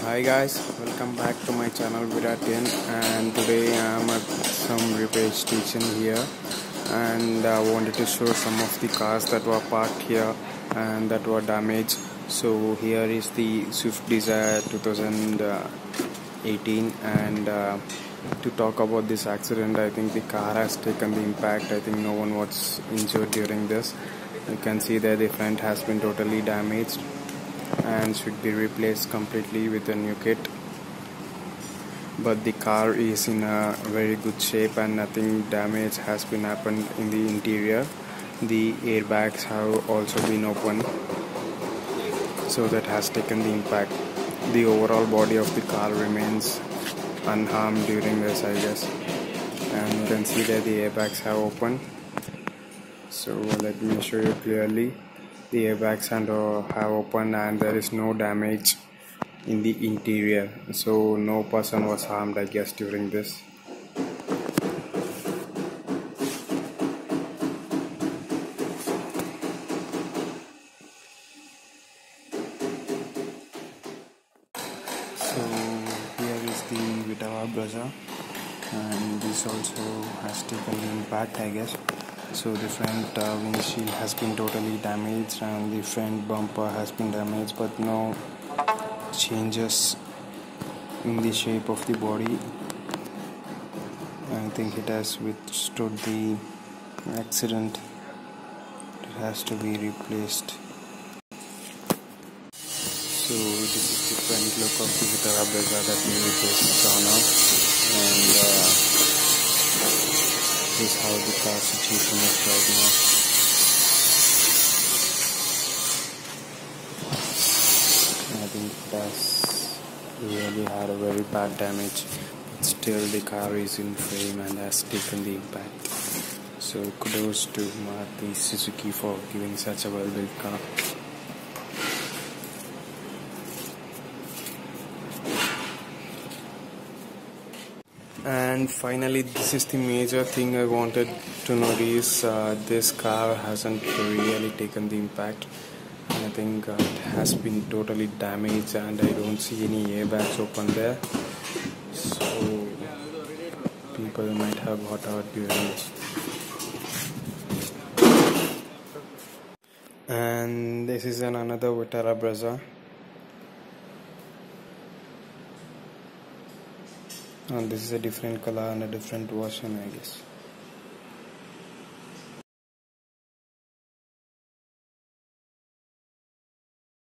Hi guys, welcome back to my channel Vitara, and today I am at some repair station here, and I wanted to show some of the cars that were parked here and that were damaged. So here is the Swift Dzire 2018, and to talk about this accident, I think the car has taken the impact. I think no one was injured during this. You can see that the front has been totally damaged and should be replaced completely with a new kit, but the car is in a very good shape and nothing damage has been happened in the interior. The airbags have also been opened, so that has taken the impact. The overall body of the car remains unharmed during this, I guess, and you can see that the airbags have opened. So let me show you clearly. The airbags have opened and there is no damage in the interior, so no person was harmed, I guess, during this. So here is the Vitara Brezza, and this also has taken the impact, I guess. So the front windshield has been totally damaged and the front bumper has been damaged, but no changes in the shape of the body. I think it has withstood the accident. It has to be replaced. So this is the front look of the Vitara Brezza that we just saw now, and this is how the car situation is right now. I think it has really had a very bad damage, but still the car is in frame and has taken the impact. So kudos to Maruti Suzuki for giving such a well-built car. And finally, this is the major thing I wanted to notice. This car hasn't really taken the impact. I think it has been totally damaged and I don't see any airbags open there. So people might have got hurt during this. And this is another Vitara Brezza. And this is a different color and a different version, I guess.